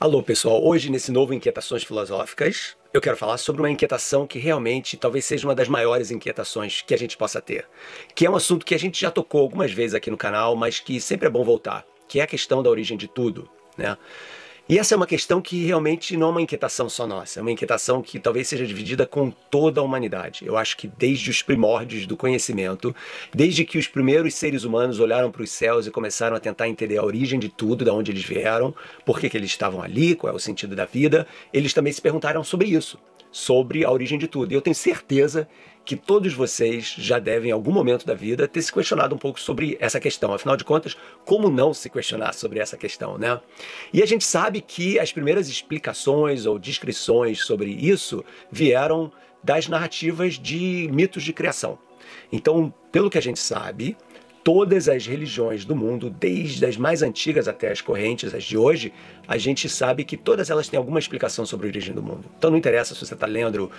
Alô pessoal, hoje nesse novo Inquietações Filosóficas, eu quero falar sobre uma inquietação que realmente talvez seja uma das maiores inquietações que a gente possa ter, que é um assunto que a gente já tocou algumas vezes aqui no canal, mas que sempre é bom voltar, que é a questão da origem de tudo, né? E essa é uma questão que realmente não é uma inquietação só nossa, é uma inquietação que talvez seja dividida com toda a humanidade. Eu acho que desde os primórdios do conhecimento, desde que os primeiros seres humanos olharam para os céus e começaram a tentar entender a origem de tudo, de onde eles vieram, por que eles estavam ali, qual é o sentido da vida, eles também se perguntaram sobre isso, sobre a origem de tudo. E eu tenho certeza que todos vocês já devem, em algum momento da vida, ter se questionado um pouco sobre essa questão. Afinal de contas, como não se questionar sobre essa questão, né? E a gente sabe que as primeiras explicações ou descrições sobre isso vieram das narrativas de mitos de criação. Então, pelo que a gente sabe, todas as religiões do mundo, desde as mais antigas até as correntes, as de hoje, a gente sabe que todas elas têm alguma explicação sobre a origem do mundo. Então não interessa se você está lendo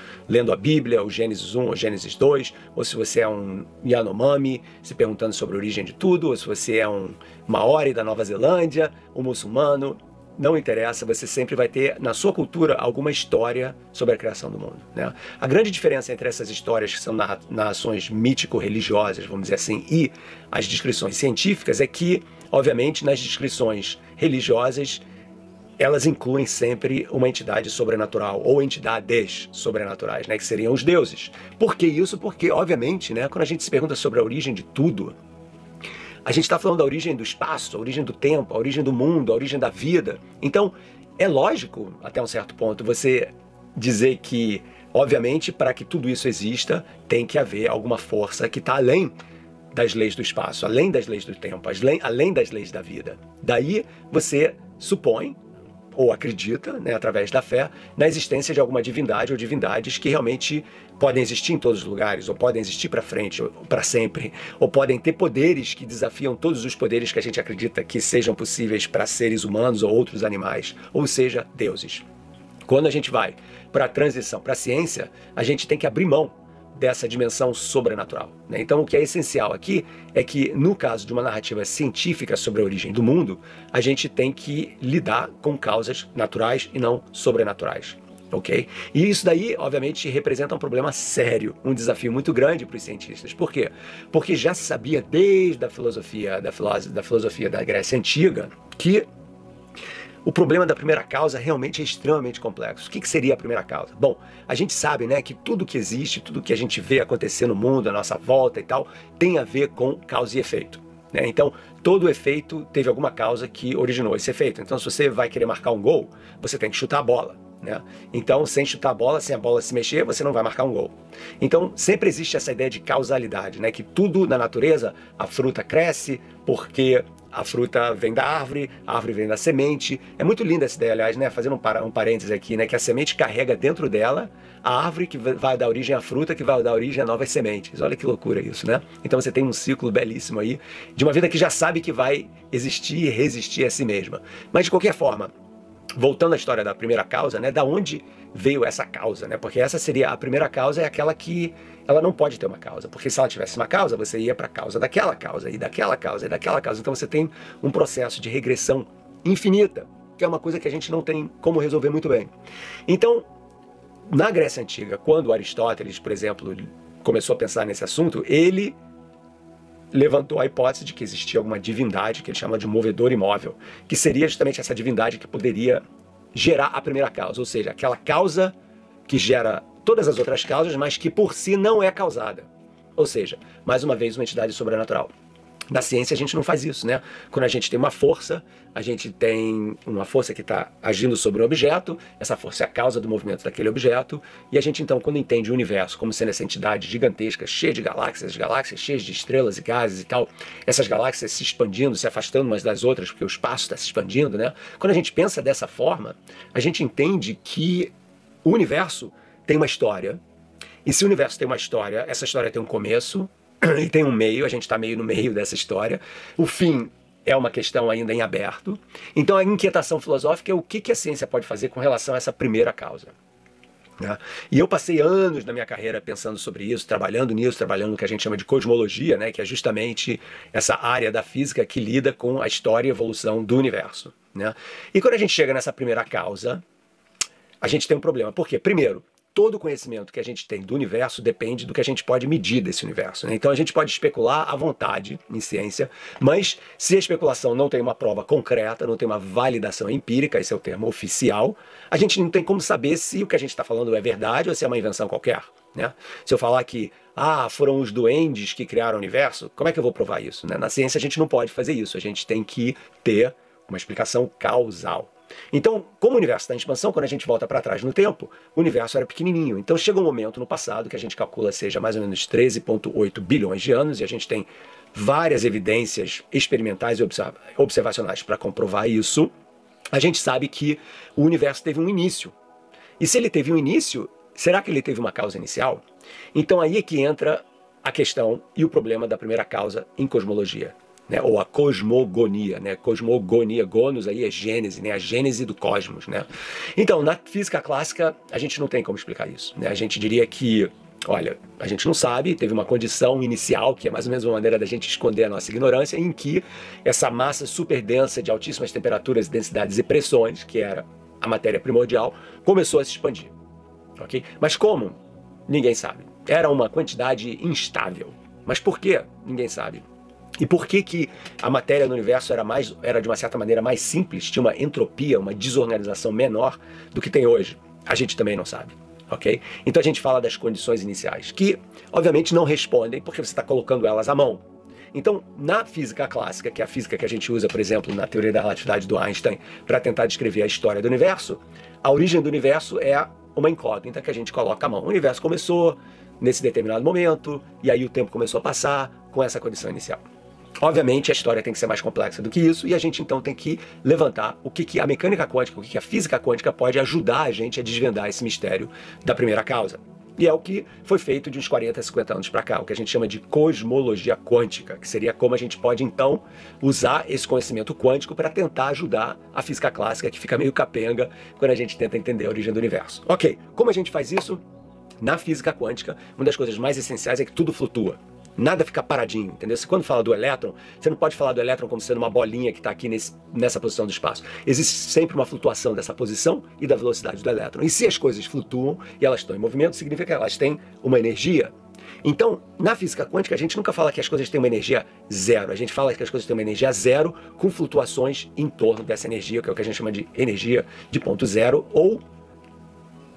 a Bíblia, o Gênesis 1 ou Gênesis 2, ou se você é um Yanomami, se perguntando sobre a origem de tudo, ou se você é um Maori da Nova Zelândia, um muçulmano. Não interessa, você sempre vai ter na sua cultura alguma história sobre a criação do mundo, né? A grande diferença entre essas histórias que são narrações mítico-religiosas, vamos dizer assim, e as descrições científicas é que, obviamente, nas descrições religiosas, elas incluem sempre uma entidade sobrenatural, ou entidades sobrenaturais, né, que seriam os deuses. Por que isso? Porque, obviamente, né, quando a gente se pergunta sobre a origem de tudo, a gente está falando da origem do espaço, a origem do tempo, a origem do mundo, a origem da vida. Então, é lógico, até um certo ponto, você dizer que, obviamente, para que tudo isso exista, tem que haver alguma força que está além das leis do espaço, além das leis do tempo, além das leis da vida. Daí você supõe, ou acredita, né, através da fé, na existência de alguma divindade ou divindades que realmente podem existir em todos os lugares, ou podem existir para frente, ou para sempre, ou podem ter poderes que desafiam todos os poderes que a gente acredita que sejam possíveis para seres humanos ou outros animais, ou seja, deuses. Quando a gente vai para a transição para a ciência, a gente tem que abrir mão dessa dimensão sobrenatural, né? Então o que é essencial aqui é que, no caso de uma narrativa científica sobre a origem do mundo, a gente tem que lidar com causas naturais e não sobrenaturais, ok? E isso daí, obviamente, representa um problema sério, um desafio muito grande para os cientistas. Por quê? Porque já se sabia desde a filosofia da Grécia Antiga que o problema da primeira causa realmente é extremamente complexo. O que seria a primeira causa? Bom, a gente sabe, né, que tudo que existe, tudo que a gente vê acontecer no mundo, à nossa volta e tal, tem a ver com causa e efeito, né? Então, todo efeito teve alguma causa que originou esse efeito. Então, se você vai querer marcar um gol, você tem que chutar a bola, né? Então, sem chutar a bola, sem a bola se mexer, você não vai marcar um gol. Então, sempre existe essa ideia de causalidade, né? Que tudo na natureza, a fruta cresce porque a fruta vem da árvore, a árvore vem da semente. É muito linda essa ideia, aliás, né? Fazendo um parênteses aqui, né? Que a semente carrega dentro dela a árvore que vai dar origem à fruta, que vai dar origem a novas sementes. Olha que loucura isso, né? Então você tem um ciclo belíssimo aí de uma vida que já sabe que vai existir e resistir a si mesma. Mas de qualquer forma, voltando à história da primeira causa, né? Da onde veio essa causa, né? Porque essa seria a primeira causa, é aquela que ela não pode ter uma causa, porque se ela tivesse uma causa, você ia para a causa daquela causa, e daquela causa, e daquela causa. Então você tem um processo de regressão infinita, que é uma coisa que a gente não tem como resolver muito bem. Então, na Grécia Antiga, quando Aristóteles, por exemplo, começou a pensar nesse assunto, ele levantou a hipótese de que existia alguma divindade, que ele chama de movedor imóvel, que seria justamente essa divindade que poderia gerar a primeira causa, ou seja, aquela causa que gera todas as outras causas, mas que por si não é causada. Ou seja, mais uma vez, uma entidade sobrenatural. Na ciência a gente não faz isso, né? Quando a gente tem uma força, a gente tem uma força que está agindo sobre um objeto, essa força é a causa do movimento daquele objeto, e a gente então, quando entende o universo como sendo essa entidade gigantesca, cheia de galáxias cheias de estrelas e gases e tal, essas galáxias se expandindo, se afastando umas das outras, porque o espaço está se expandindo, né? Quando a gente pensa dessa forma, a gente entende que o universo tem uma história, e se o universo tem uma história, essa história tem um começo, e tem um meio, a gente está meio no meio dessa história. O fim é uma questão ainda em aberto. Então a inquietação filosófica é o que a ciência pode fazer com relação a essa primeira causa, né? E eu passei anos na minha carreira pensando sobre isso, trabalhando nisso, trabalhando no que a gente chama de cosmologia, né? Que é justamente essa área da física que lida com a história e evolução do universo. né? E quando a gente chega nessa primeira causa, a gente tem um problema. Por quê? Primeiro, todo o conhecimento que a gente tem do universo depende do que a gente pode medir desse universo, né? Então a gente pode especular à vontade em ciência, mas se a especulação não tem uma prova concreta, não tem uma validação empírica, esse é o termo oficial, a gente não tem como saber se o que a gente está falando é verdade ou se é uma invenção qualquer, né? Se eu falar que foram os duendes que criaram o universo, como é que eu vou provar isso, né? Na ciência a gente não pode fazer isso, a gente tem que ter uma explicação causal. Então, como o universo está em expansão, quando a gente volta para trás no tempo, o universo era pequenininho. Então chega um momento no passado que a gente calcula seja mais ou menos 13,8 bilhões de anos, e a gente tem várias evidências experimentais e observacionais para comprovar isso. A gente sabe que o universo teve um início. E se ele teve um início, será que ele teve uma causa inicial? Então aí é que entra a questão e o problema da primeira causa em cosmologia. Né, ou a cosmogonia, né? Cosmogonia, gonos aí é gênese, né? A gênese do cosmos, né? Então, na física clássica, a gente não tem como explicar isso, né? A gente diria que, olha, a gente não sabe, teve uma condição inicial, que é mais ou menos uma maneira da gente esconder a nossa ignorância, em que essa massa super densa de altíssimas temperaturas, densidades e pressões, que era a matéria primordial, começou a se expandir, ok? Mas como? Ninguém sabe. Era uma quantidade instável. Mas por quê? Ninguém sabe. E por que que a matéria no universo era de uma certa maneira mais simples, tinha uma entropia, uma desorganização menor do que tem hoje? A gente também não sabe, ok? Então a gente fala das condições iniciais, que obviamente não respondem porque você está colocando elas à mão. Então, na física clássica, que é a física que a gente usa, por exemplo, na teoria da relatividade do Einstein, para tentar descrever a história do universo, a origem do universo é uma incógnita que a gente coloca à mão. O universo começou nesse determinado momento, e aí o tempo começou a passar com essa condição inicial. Obviamente, a história tem que ser mais complexa do que isso, e a gente então tem que levantar o que a mecânica quântica, o que a física quântica pode ajudar a gente a desvendar esse mistério da primeira causa. E é o que foi feito de uns 40, 50 anos para cá, o que a gente chama de cosmologia quântica, que seria como a gente pode então usar esse conhecimento quântico para tentar ajudar a física clássica, que fica meio capenga quando a gente tenta entender a origem do universo. Ok, como a gente faz isso? Na física quântica, uma das coisas mais essenciais é que tudo flutua. Nada fica paradinho, entendeu? Você quando fala do elétron, você não pode falar do elétron como sendo uma bolinha que está aqui nessa posição do espaço. Existe sempre uma flutuação dessa posição e da velocidade do elétron. E se as coisas flutuam e elas estão em movimento, significa que elas têm uma energia. Então, na física quântica, a gente nunca fala que as coisas têm uma energia zero. A gente fala que as coisas têm uma energia zero com flutuações em torno dessa energia, que é o que a gente chama de energia de ponto zero, ou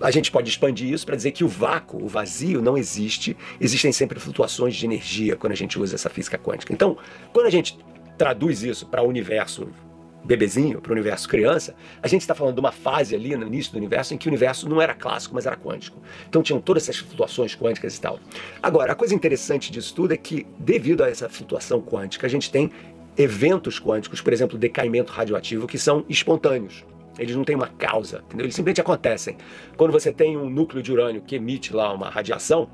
a gente pode expandir isso para dizer que o vácuo, o vazio, não existe. Existem sempre flutuações de energia quando a gente usa essa física quântica. Então, quando a gente traduz isso para o universo bebezinho, para o universo criança, a gente está falando de uma fase ali no início do universo em que o universo não era clássico, mas era quântico. Então tinham todas essas flutuações quânticas e tal. Agora, a coisa interessante disso tudo é que, devido a essa flutuação quântica, a gente tem eventos quânticos, por exemplo, decaimento radioativo, que são espontâneos. Eles não têm uma causa, entendeu? Eles simplesmente acontecem. Quando você tem um núcleo de urânio que emite lá uma radiação,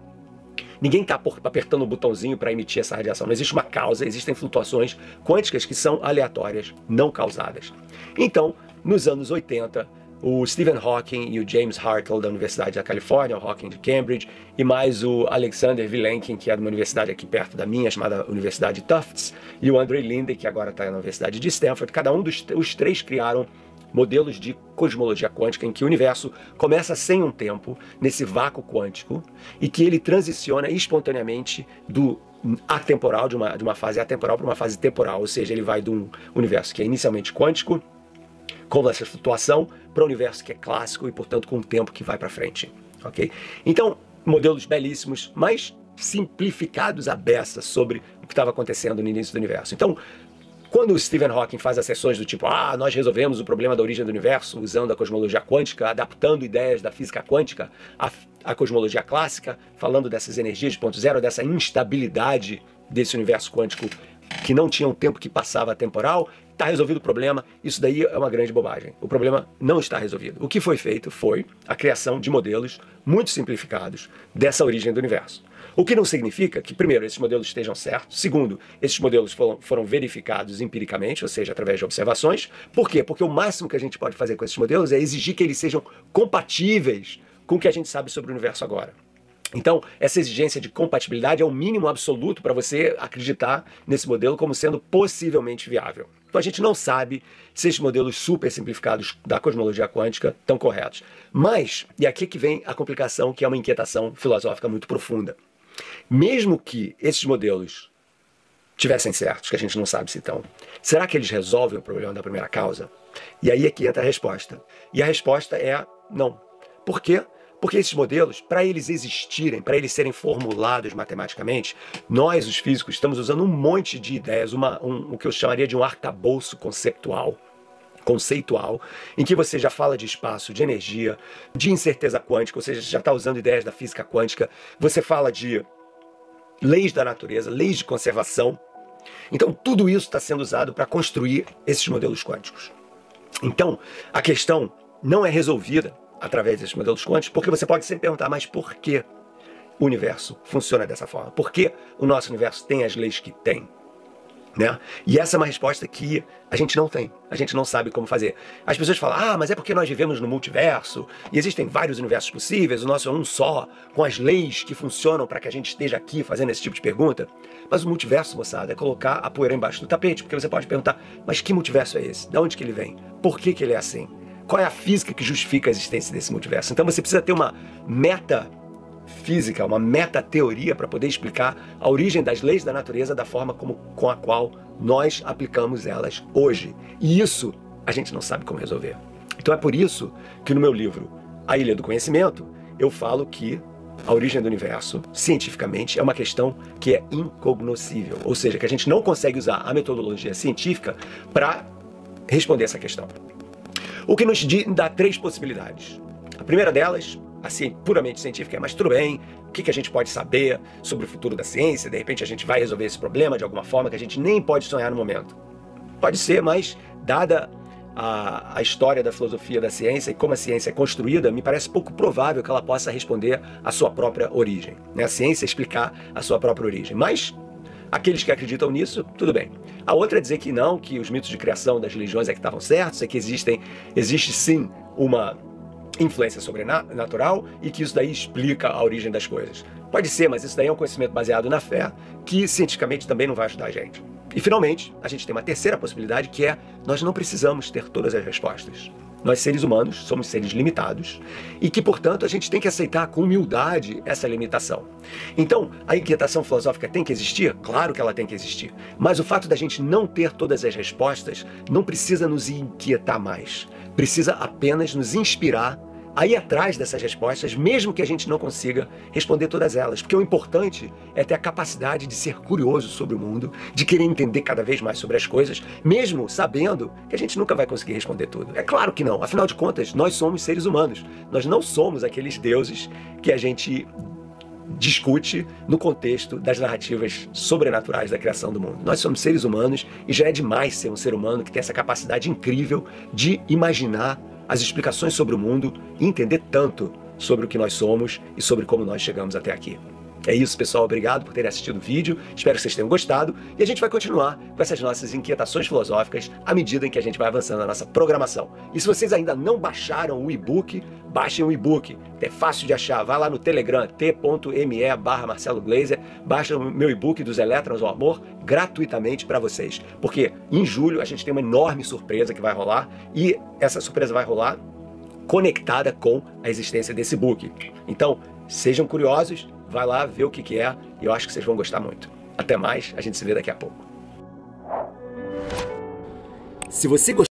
ninguém está apertando um botãozinho para emitir essa radiação. Não existe uma causa, existem flutuações quânticas que são aleatórias, não causadas. Então, nos anos 80, o Stephen Hawking e o James Hartle da Universidade da Califórnia, o Hawking de Cambridge, e mais o Alexander Vilenkin, que é de uma universidade aqui perto da minha, chamada Universidade Tufts, e o Andrei Linde, que agora está na Universidade de Stanford, cada um os três criaram modelos de cosmologia quântica em que o universo começa sem um tempo, nesse vácuo quântico, e que ele transiciona espontaneamente do atemporal, de uma fase atemporal para uma fase temporal, ou seja, ele vai de um universo que é inicialmente quântico, com essa flutuação, para um universo que é clássico e, portanto, com um tempo que vai para frente. Ok? Então, modelos belíssimos, mas simplificados à beça sobre o que estava acontecendo no início do universo. Então, quando o Stephen Hawking faz as sessões do tipo, nós resolvemos o problema da origem do universo usando a cosmologia quântica, adaptando ideias da física quântica à cosmologia clássica, falando dessas energias de ponto zero, dessa instabilidade desse universo quântico que não tinha um tempo que passava temporal, está resolvido o problema. Isso daí é uma grande bobagem. O problema não está resolvido. O que foi feito foi a criação de modelos muito simplificados dessa origem do universo. O que não significa que, primeiro, esses modelos estejam certos. Segundo, esses modelos foram verificados empiricamente, ou seja, através de observações. Por quê? Porque o máximo que a gente pode fazer com esses modelos é exigir que eles sejam compatíveis com o que a gente sabe sobre o universo agora. Então, essa exigência de compatibilidade é o mínimo absoluto para você acreditar nesse modelo como sendo possivelmente viável. Então a gente não sabe se esses modelos super simplificados da cosmologia quântica estão corretos. Mas, e aqui que vem a complicação, que é uma inquietação filosófica muito profunda. Mesmo que esses modelos tivessem certos, que a gente não sabe se estão, será que eles resolvem o problema da primeira causa? E aí é que entra a resposta. E a resposta é não. Por quê? Porque esses modelos, para eles existirem, para eles serem formulados matematicamente, nós, os físicos, estamos usando um monte de ideias, o que eu chamaria de um arcabouço conceitual, em que você já fala de espaço, de energia, de incerteza quântica, ou seja, já está usando ideias da física quântica, você fala de leis da natureza, leis de conservação. Então, tudo isso está sendo usado para construir esses modelos quânticos. Então, a questão não é resolvida através desses modelos quânticos, porque você pode sempre perguntar, mas por que o universo funciona dessa forma? Por que o nosso universo tem as leis que tem? Né? E essa é uma resposta que a gente não tem, a gente não sabe como fazer. As pessoas falam, mas é porque nós vivemos no multiverso, e existem vários universos possíveis, o nosso é um só, com as leis que funcionam para que a gente esteja aqui fazendo esse tipo de pergunta. Mas o multiverso, moçada, é colocar a poeira embaixo do tapete, porque você pode perguntar, mas que multiverso é esse? De onde que ele vem? Por que que ele é assim? Qual é a física que justifica a existência desse multiverso? Então você precisa ter uma metafísica, uma metateoria para poder explicar a origem das leis da natureza da forma com a qual nós aplicamos elas hoje. E isso a gente não sabe como resolver. Então é por isso que no meu livro A Ilha do Conhecimento eu falo que a origem do universo, cientificamente, é uma questão que é incognoscível. Ou seja, que a gente não consegue usar a metodologia científica para responder essa questão. O que nos dá 3 possibilidades. A primeira delas, assim, puramente científica, é, mas tudo bem, o que a gente pode saber sobre o futuro da ciência? De repente a gente vai resolver esse problema de alguma forma que a gente nem pode sonhar no momento. Pode ser, mas dada a história da filosofia da ciência e como a ciência é construída, me parece pouco provável que ela possa responder à sua própria origem, né? A ciência explicar a sua própria origem. Mas aqueles que acreditam nisso, tudo bem. A outra é dizer que não, que os mitos de criação das religiões é que estavam certos, é que existe sim uma influência sobrenatural e que isso daí explica a origem das coisas. Pode ser, mas isso daí é um conhecimento baseado na fé que cientificamente também não vai ajudar a gente. E finalmente, a gente tem uma terceira possibilidade que é nós não precisamos ter todas as respostas. Nós, seres humanos, somos seres limitados e que, portanto, a gente tem que aceitar com humildade essa limitação. Então, a inquietação filosófica tem que existir? Claro que ela tem que existir. Mas o fato da gente não ter todas as respostas não precisa nos inquietar mais. Precisa apenas nos inspirar a ir atrás dessas respostas, mesmo que a gente não consiga responder todas elas. Porque o importante é ter a capacidade de ser curioso sobre o mundo, de querer entender cada vez mais sobre as coisas, mesmo sabendo que a gente nunca vai conseguir responder tudo. É claro que não. Afinal de contas, nós somos seres humanos. Nós não somos aqueles deuses que a gente discute no contexto das narrativas sobrenaturais da criação do mundo. Nós somos seres humanos e já é demais ser um ser humano que tem essa capacidade incrível de imaginar as explicações sobre o mundo e entender tanto sobre o que nós somos e sobre como nós chegamos até aqui. É isso, pessoal. Obrigado por terem assistido o vídeo. Espero que vocês tenham gostado. E a gente vai continuar com essas nossas inquietações filosóficas à medida em que a gente vai avançando na nossa programação. E se vocês ainda não baixaram o e-book, baixem o e-book. É fácil de achar. Vai lá no Telegram, t.me/Marcelo Gleiser. Baixa o meu e-book dos Elétrons ao Amor gratuitamente para vocês. Porque em julho a gente tem uma enorme surpresa que vai rolar. E essa surpresa vai rolar conectada com a existência desse book. Então, sejam curiosos. Vai lá ver o que é e eu acho que vocês vão gostar muito. Até mais, a gente se vê daqui a pouco. Se você